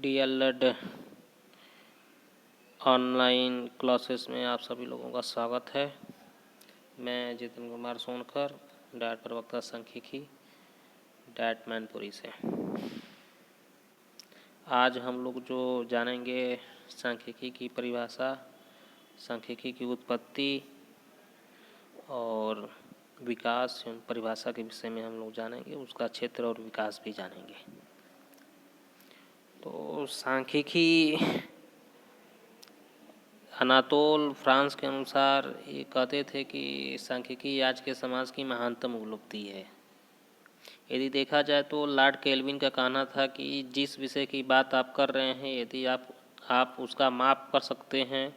DElEd online classes में आप सभी लोगों का स्वागत है। मैं जितेंद्र कुमार सोनकर, डायट प्रवक्ता सांख्यिकी, डायट मैनपुरी से। आज हम लोग जो जानेंगे सांख्यिकी की परिभाषा, सांख्यिकी की उत्पत्ति और विकास एवं परिभाषा के विषय में हम लोग जानेंगे, उसका क्षेत्र और विकास भी जानेंगे। तो सांख्यिकी अनातोल फ्रांस के अनुसार ये कहते थे कि सांख्यिकी आज के समाज की महानतम उपलब्धि है। यदि देखा जाए तो लॉर्ड केल्विन का कहना था कि जिस विषय की बात आप कर रहे हैं, यदि आप उसका माप कर सकते हैं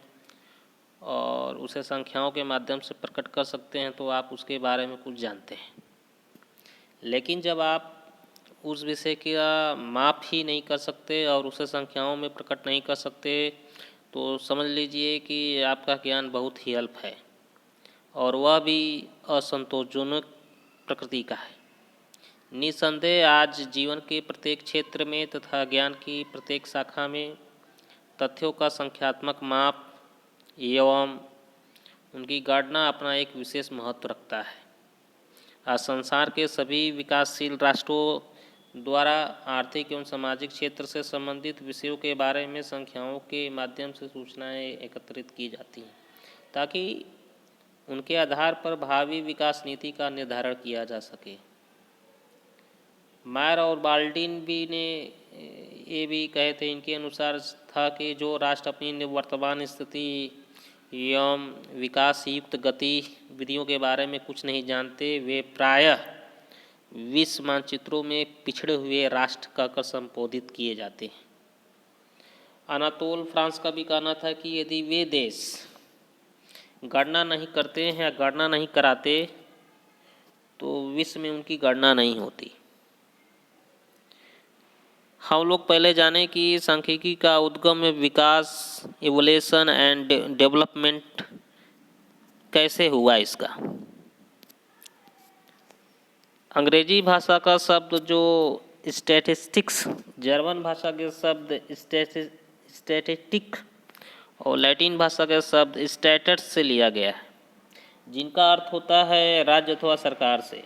और उसे संख्याओं के माध्यम से प्रकट कर सकते हैं तो आप उसके बारे में कुछ जानते हैं। लेकिन जब आप उस विषय का माप ही नहीं कर सकते और उसे संख्याओं में प्रकट नहीं कर सकते तो समझ लीजिए कि आपका ज्ञान बहुत ही अल्प है और वह भी असंतोषजनक प्रकृति का है। निसंदेह आज जीवन के प्रत्येक क्षेत्र में तथा ज्ञान की प्रत्येक शाखा में तथ्यों का संख्यात्मक माप एवं उनकी गणना अपना एक विशेष महत्व रखता है। आज संसार के सभी विकासशील राष्ट्रों द्वारा आर्थिक एवं सामाजिक क्षेत्र से संबंधित विषयों के बारे में संख्याओं के माध्यम से सूचनाएं एकत्रित की जाती हैं ताकि उनके आधार पर भावी विकास नीति का निर्धारण किया जा सके। मायर और बाल्डिन भी ने ये भी कहे थे, इनके अनुसार था कि जो राष्ट्र अपनी वर्तमान स्थिति एवं विकास युक्त गतिविधियों के बारे में कुछ नहीं जानते, वे प्रायः विश्व मानचित्रों में पिछड़े हुए राष्ट्र कहकर संबोधित किए जाते हैं। अनातोल फ्रांस का भी कहना था कि यदि वे देश गणना नहीं करते हैं या गणना नहीं कराते तो विश्व में उनकी गणना नहीं होती। हम लोग पहले जाने कि सांख्यिकी का उद्गम विकास, इवोल्यूशन एंड डेवलपमेंट कैसे हुआ। इसका अंग्रेजी भाषा का शब्द जो स्टैटिस्टिक्स, जर्मन भाषा के शब्द स्टैटिस्टिक और लैटिन भाषा के शब्द स्टैटस से लिया गया है, जिनका अर्थ होता है राज्य अथवा सरकार से।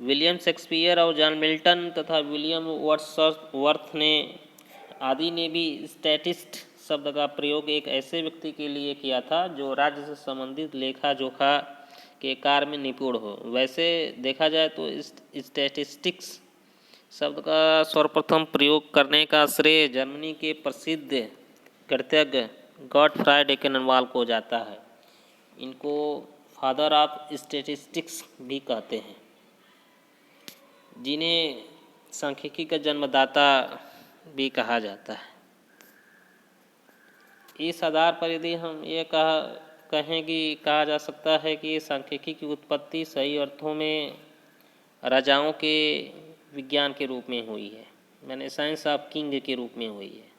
विलियम शेक्सपियर और जॉन मिल्टन तथा विलियम वर्ड्सवर्थ ने आदि ने भी स्टैटिस्ट शब्द का प्रयोग एक ऐसे व्यक्ति के लिए किया था जो राज्य से संबंधित लेखा जोखा के कार्य में निपुण हो। वैसे देखा जाए तो स्टैटिस्टिक्स शब्द का सर्वप्रथम प्रयोग करने का श्रेय जर्मनी के प्रसिद्ध गणितज्ञ गॉटफ्राइड एकेनवाल को जाता है। इनको फादर ऑफ स्टैटिस्टिक्स भी कहते हैं, जिन्हें सांख्यिकी का जन्मदाता भी कहा जाता है। इस आधार पर यदि हम ये कहें कि कहा जा सकता है कि सांख्यिकी की उत्पत्ति सही अर्थों में राजाओं के विज्ञान के रूप में हुई है, मैंने साइंस ऑफ किंग के रूप में हुई है।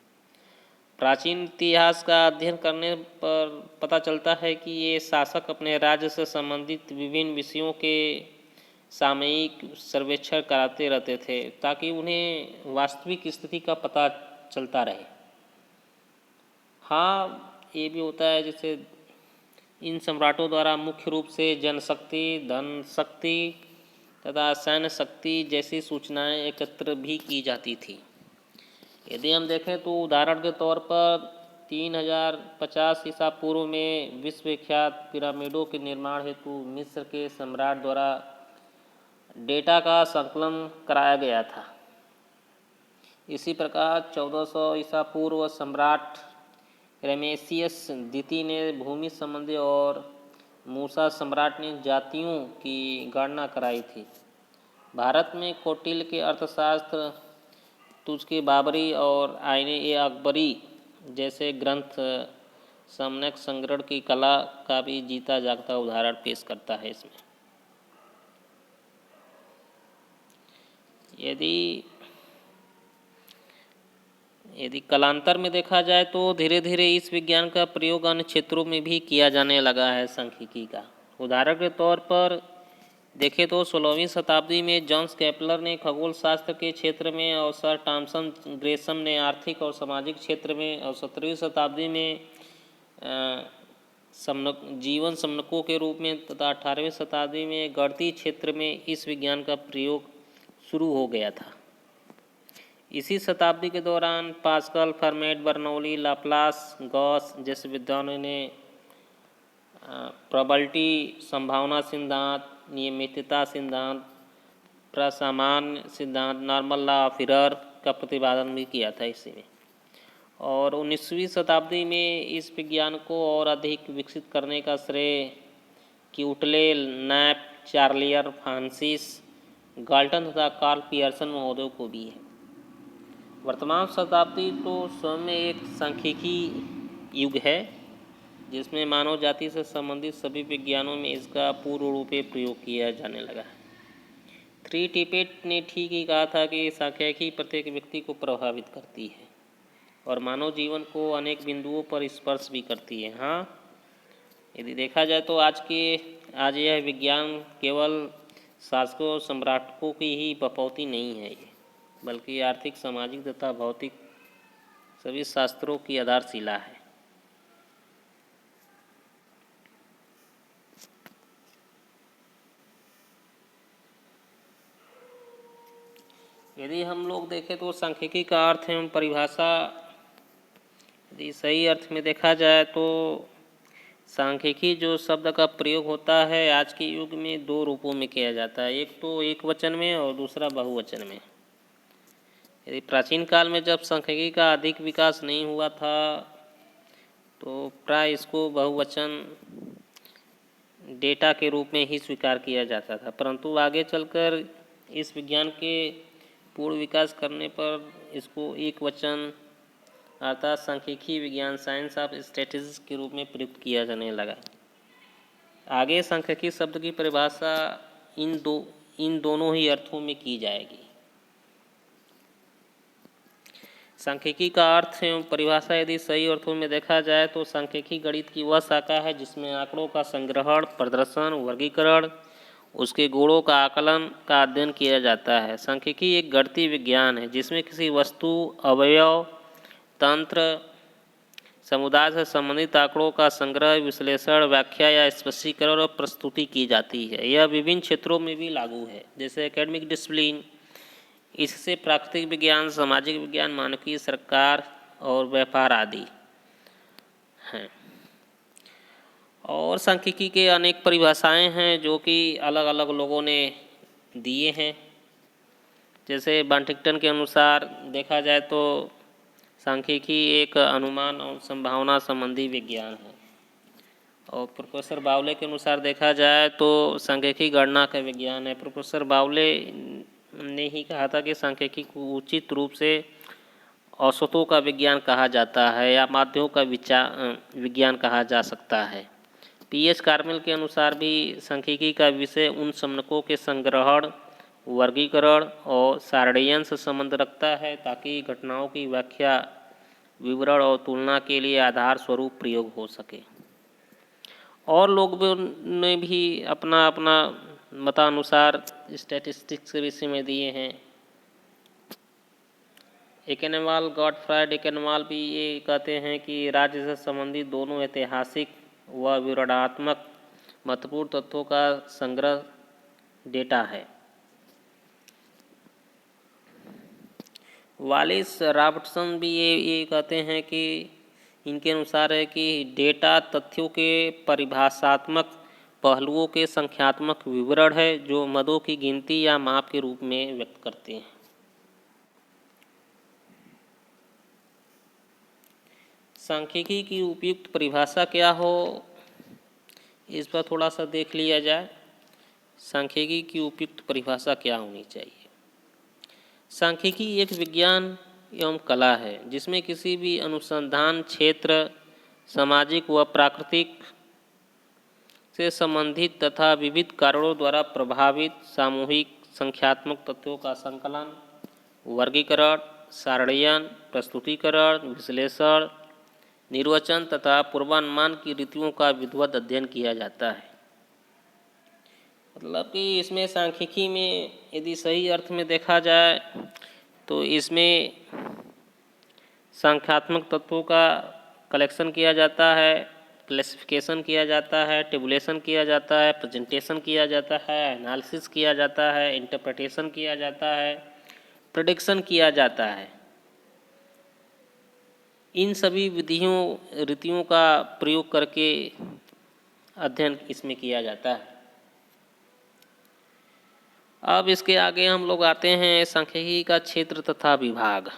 प्राचीन इतिहास का अध्ययन करने पर पता चलता है कि ये शासक अपने राज्य से संबंधित विभिन्न विषयों के सामयिक सर्वेक्षण कराते रहते थे ताकि उन्हें वास्तविक स्थिति का पता चलता रहे। हाँ, ये भी होता है जैसे इन सम्राटों द्वारा मुख्य रूप से जनशक्ति, धन शक्ति तथा सैन्य शक्ति जैसी सूचनाएं एकत्र भी की जाती थी। यदि हम देखें तो उदाहरण के तौर पर 3050 ईसा पूर्व में विश्वविख्यात पिरामिडों के निर्माण हेतु मिस्र के सम्राट द्वारा डेटा का संकलन कराया गया था। इसी प्रकार 1400 ईसा पूर्व सम्राट रेमेसियस द्वितीय ने भूमि संबंधी और मूसा सम्राट ने जातियों की गणना कराई थी। भारत में कौटिल्य के अर्थशास्त्र, तुर्की बाबरी और आईने अकबरी जैसे ग्रंथ सम्यक संग्रहण की कला का भी जीता जागता उदाहरण पेश करता है। इसमें यदि कालांतर में देखा जाए तो धीरे धीरे इस विज्ञान का प्रयोग अन्य क्षेत्रों में भी किया जाने लगा है सांख्यिकी का। उदाहरण के तौर पर देखें तो 16वीं शताब्दी में जॉन्स केपलर ने खगोल शास्त्र के क्षेत्र में और सर थॉमसन ग्रेसम ने आर्थिक और सामाजिक क्षेत्र में, और 17वीं शताब्दी में जीवन समनकों के रूप में तथा 18वीं शताब्दी में गणितीय क्षेत्र में इस विज्ञान का प्रयोग शुरू हो गया था। इसी शताब्दी के दौरान pascal, format, Bernoulli, Laplace, Gauss जैसे विद्वानों ने प्रोबेबिलिटी, संभावना सिद्धांत, नियमितता सिद्धांत, प्रसामान्य सिद्धांत, नॉर्मल लॉ ऑफ एरर का प्रतिपादन भी किया था इसी में। और 19वीं शताब्दी में इस विज्ञान को और अधिक विकसित करने का श्रेय क्यूटले, नैप, चार्लियर, फ्रांसिस गाल्टन तथा कार्ल पियर्सन महोदय को भी है। वर्तमान शताब्दी तो स्वयं में एक सांख्यिकी युग है, जिसमें मानव जाति से संबंधित सभी विज्ञानों में इसका पूर्ण रूप से प्रयोग किया जाने लगा है। 3 टिपेट ने ठीक ही कहा था कि सांख्यिकी प्रत्येक व्यक्ति को प्रभावित करती है और मानव जीवन को अनेक बिंदुओं पर स्पर्श भी करती है। हाँ, यदि देखा जाए तो आज यह विज्ञान केवल शासकों सम्राटों की ही बपौती नहीं है, बल्कि आर्थिक, सामाजिक तथा भौतिक सभी शास्त्रों की आधारशिला है। यदि हम लोग देखें तो सांख्यिकी का अर्थ एवं परिभाषा यदि सही अर्थ में देखा जाए तो सांख्यिकी जो शब्द का प्रयोग होता है आज के युग में 2 रूपों में किया जाता है, एक तो एक वचन में और दूसरा बहुवचन में। यदि प्राचीन काल में जब सांख्यिकी का अधिक विकास नहीं हुआ था तो प्राय इसको बहुवचन डेटा के रूप में ही स्वीकार किया जाता था, परंतु आगे चलकर इस विज्ञान के पूर्ण विकास करने पर इसको एक वचन अर्थात सांख्यिकी विज्ञान, साइंस ऑफ स्टैटिस्टिक्स के रूप में प्रयुक्त किया जाने लगा। आगे सांख्यिकी शब्द की परिभाषा इन दोनों ही अर्थों में की जाएगी। सांख्यिकी का अर्थ एवं परिभाषा यदि सही अर्थों में देखा जाए तो सांख्यिकी गणित की वह शाखा है जिसमें आंकड़ों का संग्रहण, प्रदर्शन, वर्गीकरण, उसके गुणों का आकलन का अध्ययन किया जाता है। सांख्यिकी एक गणितीय विज्ञान है जिसमें किसी वस्तु, अवयव, तंत्र, समुदाय से संबंधित आंकड़ों का संग्रह, विश्लेषण, व्याख्या या स्पष्टीकरण और प्रस्तुति की जाती है। यह विभिन्न क्षेत्रों में भी लागू है, जैसे एकेडमिक डिसिप्लिन, इससे प्राकृतिक विज्ञान, सामाजिक विज्ञान, मानवीय, सरकार और व्यापार आदि हैं। और सांख्यिकी के अनेक परिभाषाएं हैं जो कि अलग अलग लोगों ने दिए हैं। जैसे बंटिंगटन के अनुसार देखा जाए तो सांख्यिकी एक अनुमान और संभावना संबंधी विज्ञान है, और प्रोफेसर बावले के अनुसार देखा जाए तो सांख्यिकी गणना का विज्ञान है। प्रोफेसर बावले ने ही कहा था कि सांख्यिकी को उचित रूप से औसतों का विज्ञान कहा जाता है या माध्यों का विज्ञान कहा जा सकता है। पीएच कार्मेल के अनुसार भी सांख्यिकी का विषय उन समनकों के संग्रहण, वर्गीकरण और सारणियन से संबंध रखता है ताकि घटनाओं की व्याख्या, विवरण और तुलना के लिए आधार स्वरूप प्रयोग हो सके। और लोगों ने भी अपना अपना मतानुसार स्टैटिस्टिक्स के विषय में दिए हैं। एकेनवाल, गॉटफ्राइड एकेनवाल भी ये कहते हैं कि राज्य से संबंधित दोनों ऐतिहासिक व विवरणात्मक महत्वपूर्ण तथ्यों का संग्रह डेटा है। वालिस रॉबर्टसन भी ये कहते हैं कि इनके अनुसार है कि डेटा तथ्यों के परिभाषात्मक पहलुओं के संख्यात्मक विवरण है जो मदों की गिनती या माप के रूप में व्यक्त करते हैं। सांख्यिकी की उपयुक्त परिभाषा क्या हो, इस पर थोड़ा सा देख लिया जाए। सांख्यिकी की उपयुक्त परिभाषा क्या होनी चाहिए। सांख्यिकी एक विज्ञान एवं कला है जिसमें किसी भी अनुसंधान क्षेत्र, सामाजिक व प्राकृतिक से संबंधित तथा विविध कारणों द्वारा प्रभावित सामूहिक संख्यात्मक तथ्यों का संकलन, वर्गीकरण, सारणियन, प्रस्तुतिकरण, विश्लेषण, निर्वचन तथा पूर्वानुमान की रीतियों का विधिवत अध्ययन किया जाता है। मतलब कि इसमें सांख्यिकी में यदि सही अर्थ में देखा जाए तो इसमें संख्यात्मक तत्वों का कलेक्शन किया जाता है, क्लासिफिकेशन किया जाता है, टेबुलेशन किया जाता है, प्रेजेंटेशन किया जाता है, एनालिसिस किया जाता है, इंटरप्रिटेशन किया जाता है, प्रेडिक्शन किया जाता है। इन सभी विधियों रीतियों का प्रयोग करके अध्ययन इसमें किया जाता है। अब इसके आगे हम लोग आते हैं सांख्यिकी का क्षेत्र तथा विभाग।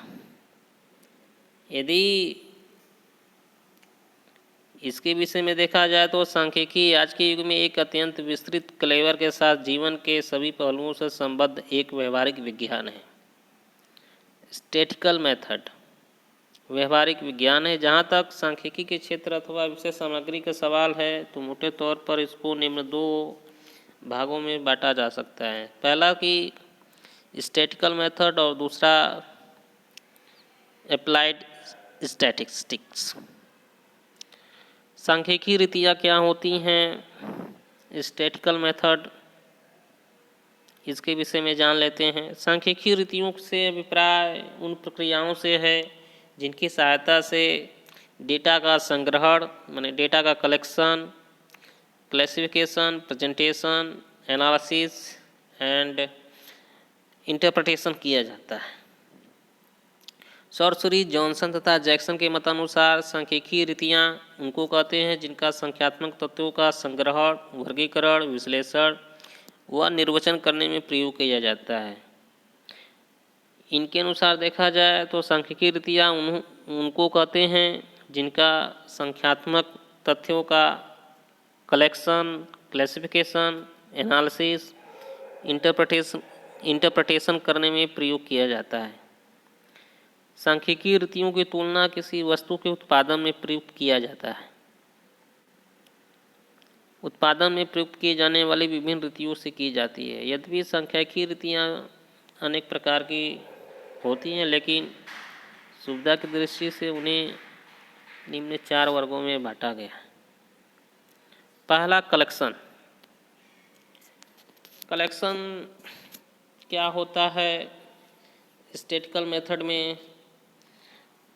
यदि इसके विषय में देखा जाए तो सांख्यिकी आज के युग में एक अत्यंत विस्तृत क्लेवर के साथ जीवन के सभी पहलुओं से संबद्ध एक व्यवहारिक विज्ञान है। स्टैटिस्टिकल मेथड व्यवहारिक विज्ञान है। जहाँ तक सांख्यिकी के क्षेत्र अथवा विषय सामग्री का सवाल है तो मोटे तौर पर इसको निम्न दो भागों में बांटा जा सकता है। पहला कि स्टैटिस्टिकल मेथड और दूसरा अप्लाइड स्टैटिस्टिक्स। सांख्यिकी रीतियाँ क्या होती हैं, स्टैटिस्टिकल मेथड, इसके विषय में जान लेते हैं। सांख्यिकी रीतियों से अभिप्राय उन प्रक्रियाओं से है जिनकी सहायता से डेटा का संग्रहण माने डेटा का collection, classification, presentation, analysis and interpretation किया जाता है। सॉर्सरी, जॉनसन तथा जैक्सन के मतानुसार सांख्यिकी रीतियाँ उनको कहते हैं जिनका संख्यात्मक तत्वों का संग्रहण, वर्गीकरण, विश्लेषण व निर्वचन करने में प्रयोग किया जाता है। इनके अनुसार देखा जाए तो सांख्यिकी रीतियाँ उनको कहते हैं जिनका संख्यात्मक तथ्यों का कलेक्शन, क्लासिफिकेशन, एनालिसिस, इंटरप्रिटेशन करने में प्रयोग किया जाता है। सांख्यिकी रीतियों की तुलना किसी वस्तु के उत्पादन में प्रयुक्त किया जाता है। उत्पादन में प्रयुक्त किए जाने वाली विभिन्न रीतियों से की जाती है। यद्यपि सांख्यिकी रीतियाँ अनेक प्रकार की होती हैं, लेकिन सुविधा की दृष्टि से उन्हें निम्न 4 वर्गों में बांटा गया है। पहला, कलेक्शन। कलेक्शन क्या होता है स्टैटिस्टिकल मेथड में।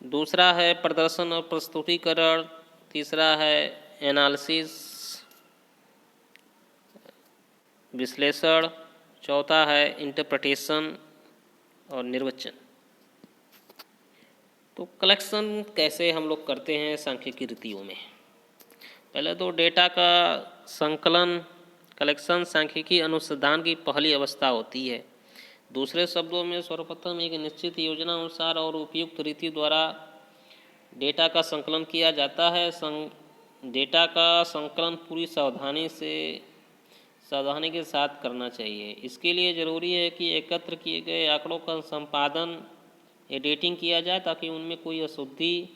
दूसरा है प्रदर्शन और प्रस्तुतिकरण। तीसरा है एनालिसिस, विश्लेषण। चौथा है इंटरप्रिटेशन और निर्वचन। तो कलेक्शन कैसे हम लोग करते हैं सांख्यिकी रीतियों में। पहले तो डेटा का संकलन, कलेक्शन सांख्यिकी अनुसंधान की पहली अवस्था होती है। दूसरे शब्दों में सर्वप्रथम एक निश्चित योजना अनुसार और उपयुक्त रीति द्वारा डेटा का संकलन किया जाता है। डेटा का संकलन पूरी सावधानी के साथ करना चाहिए। इसके लिए ज़रूरी है कि एकत्र किए गए आंकड़ों का संपादन, एडिटिंग किया जाए ताकि उनमें कोई अशुद्धि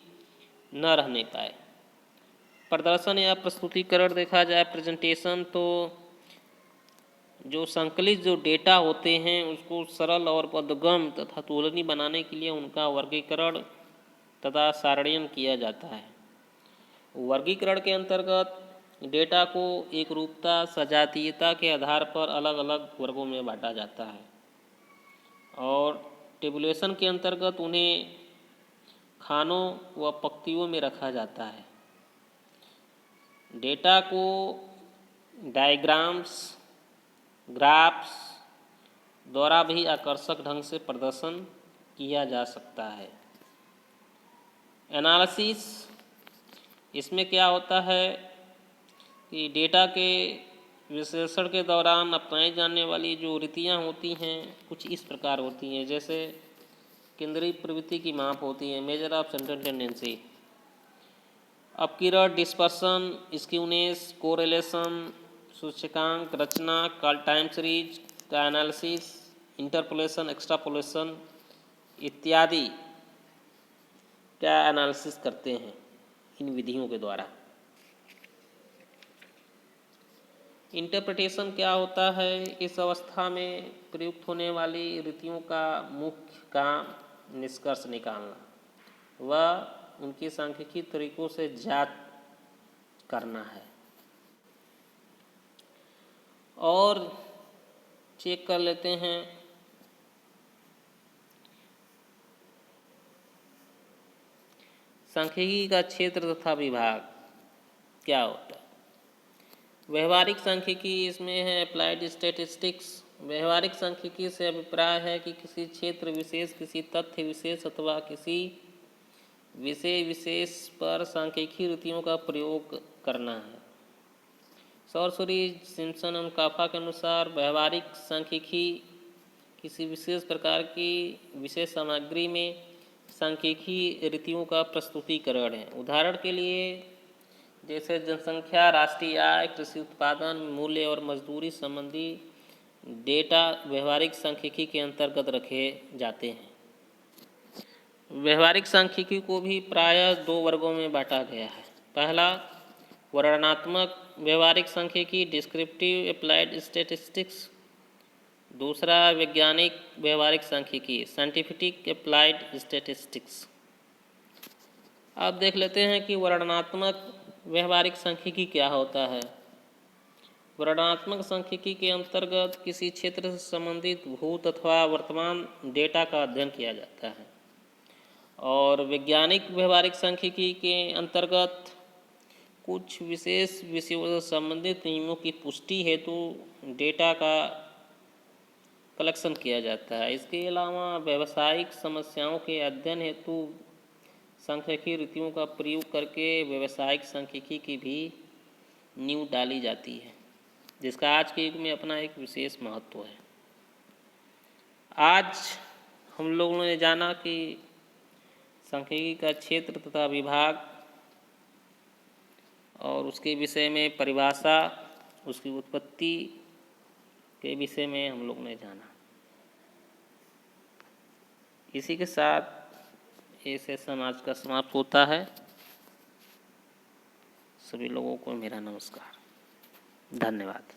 न रहने पाए। प्रदर्शन या प्रस्तुतिकरण देखा जाए, प्रेजेंटेशन, तो जो संकलित जो डेटा होते हैं उसको सरल और बोधगम्य तथा तुलनीय बनाने के लिए उनका वर्गीकरण तथा सारणीकरण किया जाता है। वर्गीकरण के अंतर्गत डेटा को एक रूपता, सजातीयता के आधार पर अलग अलग वर्गों में बांटा जाता है और टेबुलेशन के अंतर्गत उन्हें खानों व पंक्तियों में रखा जाता है। डेटा को डायग्राम्स, ग्राफ्स द्वारा भी आकर्षक ढंग से प्रदर्शन किया जा सकता है। एनालिसिस, इसमें क्या होता है कि डेटा के विश्लेषण के दौरान अपनाई जाने वाली जो रीतियाँ होती हैं कुछ इस प्रकार होती हैं। जैसे केंद्रीय प्रवृत्ति की माप होती है, मेजर ऑफ सेंट्रल टेंडेंसी, अपकिरण, डिस्पर्सन, स्क्यूनेस, कोरिलेशन, सूचकांक रचना, कॉल टाइम सीरीज का एनालिसिस, इंटरपोलेशन, एक्सट्रापोलेशन इत्यादि का एनालिसिस करते हैं इन विधियों के द्वारा। इंटरप्रिटेशन क्या होता है, इस अवस्था में प्रयुक्त होने वाली रीतियों का मुख्य काम निष्कर्ष निकालना व उनकी सांख्यिकी तरीकों से जांच करना है। और चेक कर लेते हैं सांख्यिकी का क्षेत्र तथा विभाग क्या होता है। व्यवहारिक सांख्यिकी इसमें है अप्लाइड स्टैटिस्टिक्स। व्यवहारिक सांख्यिकी से अभिप्राय है कि किसी क्षेत्र विशेष, किसी तथ्य विशेष अथवा किसी विषय विशेष पर सांख्यिकी रीतियों का प्रयोग करना है। सॉर्सरी, सिम्पसन एवं काफा के अनुसार व्यवहारिक सांख्यिकी किसी विशेष प्रकार की विशेष सामग्री में सांख्यिकी रीतियों का प्रस्तुतिकरण है। उदाहरण के लिए जैसे जनसंख्या, राष्ट्रीय आय, कृषि उत्पादन, मूल्य और मजदूरी संबंधी डेटा व्यवहारिक सांख्यिकी के अंतर्गत रखे जाते हैं। व्यवहारिक सांख्यिकी को भी प्रायः दो वर्गों में बांटा गया है। पहला वर्णनात्मक व्यवहारिक सांख्यिकी, डिस्क्रिप्टिव अप्लाइड स्टैटिस्टिक्स। दूसरा वैज्ञानिक व्यवहारिक सांख्यिकी, साइंटिफिक अप्लाइड स्टैटिस्टिक्स। अब देख लेते हैं कि वर्णनात्मक व्यवहारिक सांख्यिकी क्या होता है। वर्णनात्मक सांख्यिकी के अंतर्गत किसी क्षेत्र से संबंधित भूत अथवा वर्तमान डेटा का अध्ययन किया जाता है। और वैज्ञानिक व्यवहारिक सांख्यिकी के अंतर्गत कुछ विशेष विषयों से संबंधित नियमों की पुष्टि हेतु डेटा का कलेक्शन किया जाता है। इसके अलावा व्यावसायिक समस्याओं के अध्ययन हेतु सांख्यिकी रीतियों का प्रयोग करके व्यावसायिक सांख्यिकी की भी नींव डाली जाती है, जिसका आज के युग में अपना एक विशेष महत्व है। आज हम लोगों ने जाना कि सांख्यिकी का क्षेत्र तथा विभाग और उसके विषय में परिभाषा, उसकी उत्पत्ति के विषय में हम लोग ने जाना। इसी के साथ ये सेशन आज का समाप्त होता है। सभी लोगों को मेरा नमस्कार, धन्यवाद।